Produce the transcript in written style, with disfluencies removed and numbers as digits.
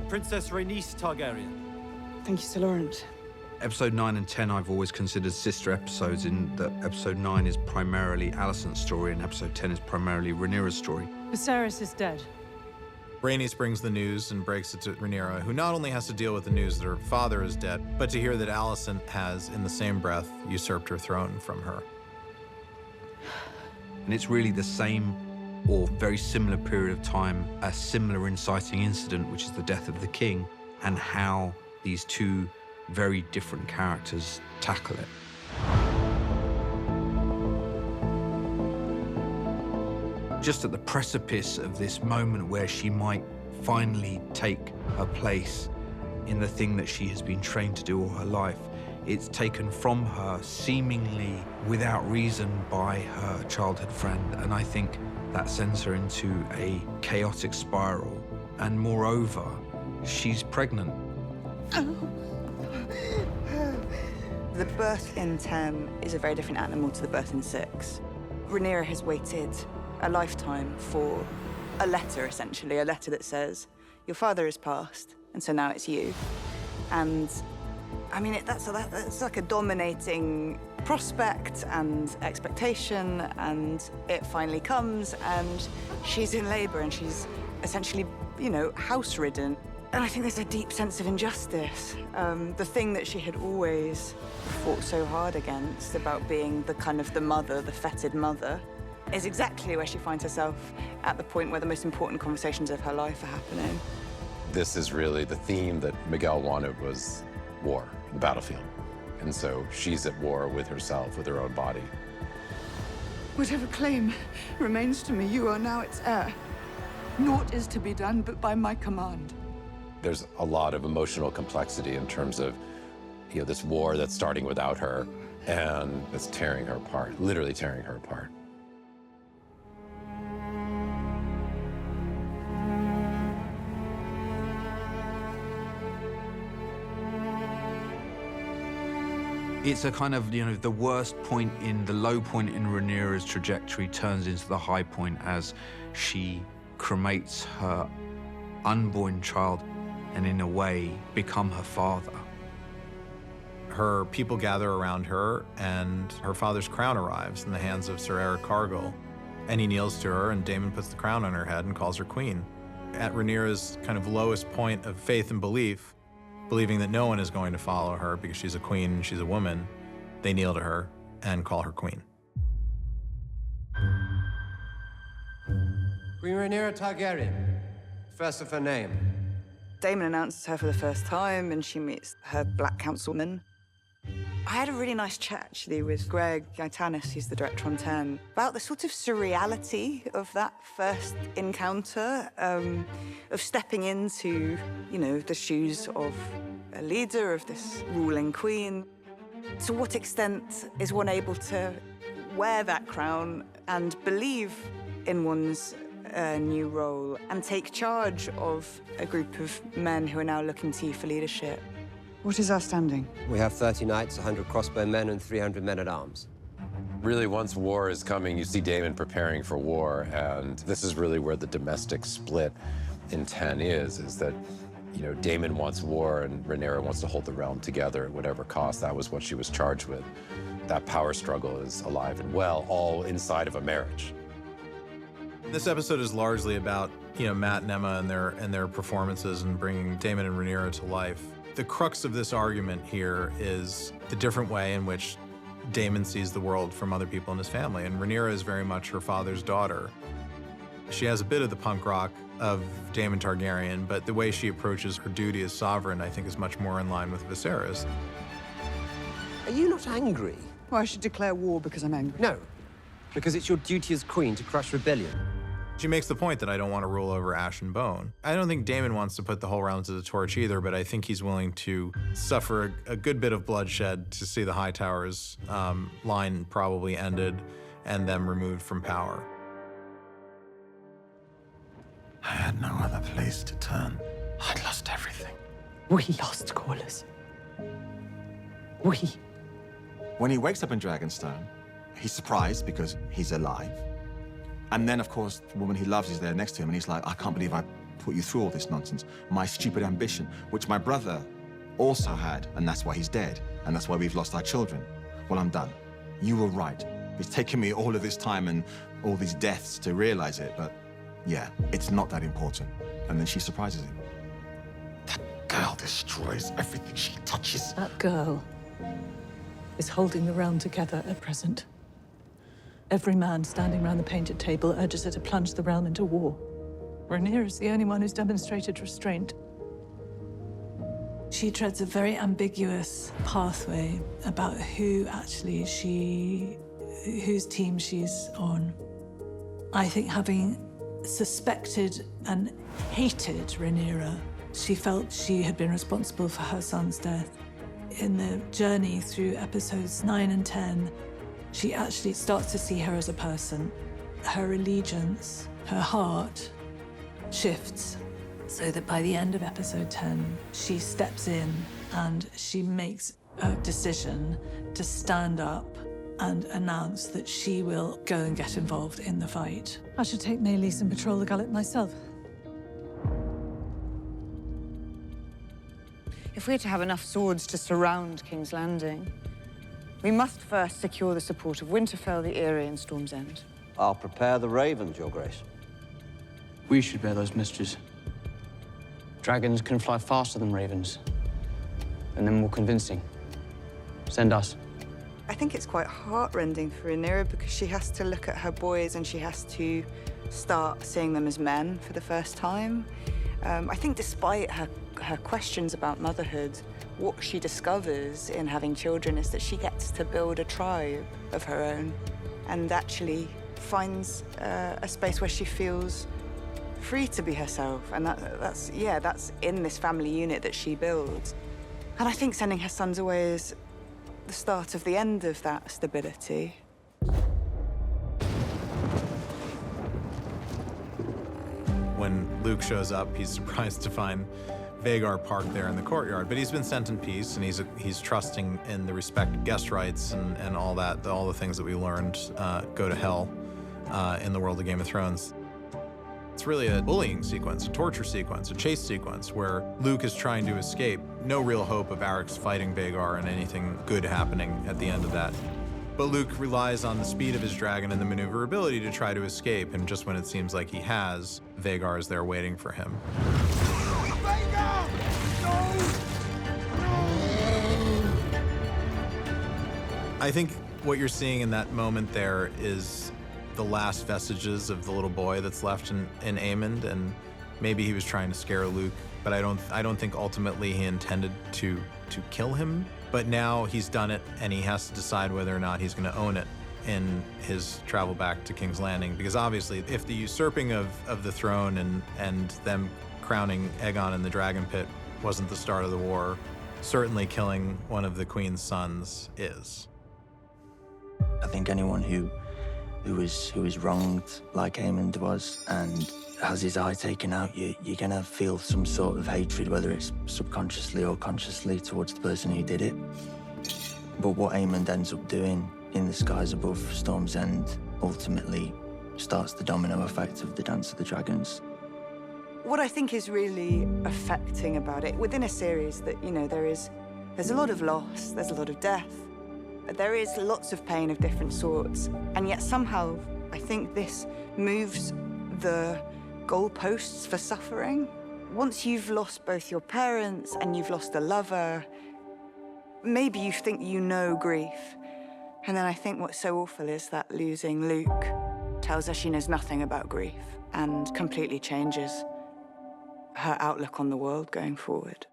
Princess Rhaenys Targaryen. Thank you, Sir Laurent. Episode 9 and 10 I've always considered sister episodes in that episode 9 is primarily Alicent's story and episode 10 is primarily Rhaenyra's story. Viserys is dead. Rhaenys brings the news and breaks it to Rhaenyra, who not only has to deal with the news that her father is dead, but to hear that Alicent has, in the same breath, usurped her throne from her. And it's really the same or very similar period of time, a similar inciting incident, which is the death of the king, and how these two very different characters tackle it. Just at the precipice of this moment where she might finally take her place in the thing that she has been trained to do all her life, it's taken from her seemingly without reason by her childhood friend, and I think that sends her into a chaotic spiral. And moreover, she's pregnant. The birth in 10 is a very different animal to the birth in 6. Rhaenyra has waited a lifetime for a letter, essentially, a letter that says, your father has passed, and so now it's you. And, I mean, that's like a dominating prospect and expectation, and it finally comes, and she's in labor, and she's essentially, you know, house-ridden. And I think there's a deep sense of injustice. The thing that she had always fought so hard against about being the kind of the mother, the feted mother, is exactly where she finds herself at the point where the most important conversations of her life are happening. This is really the theme that Miguel wanted, was war, the battlefield. And so she's at war with herself, with her own body. Whatever claim remains to me, you are now its heir. Naught is to be done but by my command. There's a lot of emotional complexity in terms of, you know, this war that's starting without her and it's tearing her apart, literally tearing her apart. It's a kind of, you know, the worst point in, the low point in Rhaenyra's trajectory turns into the high point as she cremates her unborn child and in a way become her father. Her people gather around her, and her father's crown arrives in the hands of Sir Eric Cargill. And he kneels to her, and Daemon puts the crown on her head and calls her queen. At Rhaenyra's kind of lowest point of faith and belief, believing that no one is going to follow her because she's a queen and she's a woman, they kneel to her and call her queen. Queen Rhaenyra Targaryen, first of her name. Daemon announces her for the first time, and she meets her black councilman. I had a really nice chat, actually, with Greg Gaetanis, who's the director on 10, about the sort of surreality of that first encounter, of stepping into, you know, the shoes of a leader, of this ruling queen. To what extent is one able to wear that crown and believe in one's new role and take charge of a group of men who are now looking to you for leadership? What is our standing? We have 30 knights, 100 crossbow men, and 300 men-at-arms. Really, once war is coming, you see Daemon preparing for war, and this is really where the domestic split in 10 is that, you know, Daemon wants war and Rhaenyra wants to hold the realm together at whatever cost. That was what she was charged with. That power struggle is alive and well, all inside of a marriage. This episode is largely about, you know, Matt and Emma and their performances and bringing Daemon and Rhaenyra to life. The crux of this argument here is the different way in which Daemon sees the world from other people in his family, and Rhaenyra is very much her father's daughter. She has a bit of the punk rock of Daemon Targaryen, but the way she approaches her duty as sovereign, I think, is much more in line with Viserys. Are you not angry? Well, I should declare war because I'm angry. No, because it's your duty as queen to crush rebellion. She makes the point that I don't want to rule over ash and bone. I don't think Daemon wants to put the whole realm to the torch either, but I think he's willing to suffer a good bit of bloodshed to see the High Tower's line probably ended and them removed from power. I had no other place to turn. I'd lost everything. We lost Corlys. We. When he wakes up in Dragonstone, he's surprised because he's alive. And then, of course, the woman he loves is there next to him, and he's like, I can't believe I put you through all this nonsense. My stupid ambition, which my brother also had, and that's why he's dead, and that's why we've lost our children. Well, I'm done. You were right. It's taken me all of this time and all these deaths to realize it, but yeah, it's not that important. And then she surprises him. That girl destroys everything she touches. That girl is holding the realm together at present. Every man standing around the painted table urges her to plunge the realm into war. Rhaenyra is the only one who's demonstrated restraint. She treads a very ambiguous pathway about whose team she's on. I think having suspected and hated Rhaenyra, she felt she had been responsible for her son's death. In the journey through episodes 9 and 10, she actually starts to see her as a person. Her allegiance, her heart, shifts so that by the end of episode 10, she steps in and she makes a decision to stand up and announce that she will go and get involved in the fight. I should take Maelys and patrol the gullet myself. If we're to have enough swords to surround King's Landing, we must first secure the support of Winterfell, the Eyrie, and Storm's End. I'll prepare the ravens, Your Grace. We should bear those messages. Dragons can fly faster than ravens, and they're more convincing. Send us. I think it's quite heartrending for Rhaenyra because she has to look at her boys and she has to start seeing them as men for the first time. I think despite her questions about motherhood, what she discovers in having children is that she gets to build a tribe of her own and actually finds a space where she feels free to be herself. And that's in this family unit that she builds. And I think sending her sons away is the start of the end of that stability. When Luke shows up, he's surprised to find Vhagar parked there in the courtyard, but he's been sent in peace, and he's trusting in the respect of guest rights and all that, all the things that we learned go to hell in the world of Game of Thrones. It's really a bullying sequence, a torture sequence, a chase sequence where Luke is trying to escape. No real hope of Arrax fighting Vhagar and anything good happening at the end of that. But Luke relies on the speed of his dragon and the maneuverability to try to escape, and just when it seems like he has, Vhagar is there waiting for him. I think what you're seeing in that moment there is the last vestiges of the little boy that's left in Aemond, and maybe he was trying to scare Luke, but I don't think ultimately he intended to kill him. But now he's done it, and he has to decide whether or not he's going to own it in his travel back to King's Landing. Because obviously, if the usurping of the throne and them crowning Aegon in the Dragon Pit wasn't the start of the war, certainly killing one of the Queen's sons is. I think anyone who is wronged like Aemond was and has his eye taken out, you're gonna feel some sort of hatred, whether it's subconsciously or consciously, towards the person who did it. But what Aemond ends up doing in the skies above Storm's End ultimately starts the domino effect of the Dance of the Dragons. What I think is really affecting about it, within a series that, there's a lot of loss, there's a lot of death, there is lots of pain of different sorts, and yet somehow I think this moves the goalposts for suffering. Once you've lost both your parents and you've lost a lover, maybe you think you know grief. And then I think what's so awful is that losing Luke tells her she knows nothing about grief and completely changes her outlook on the world going forward.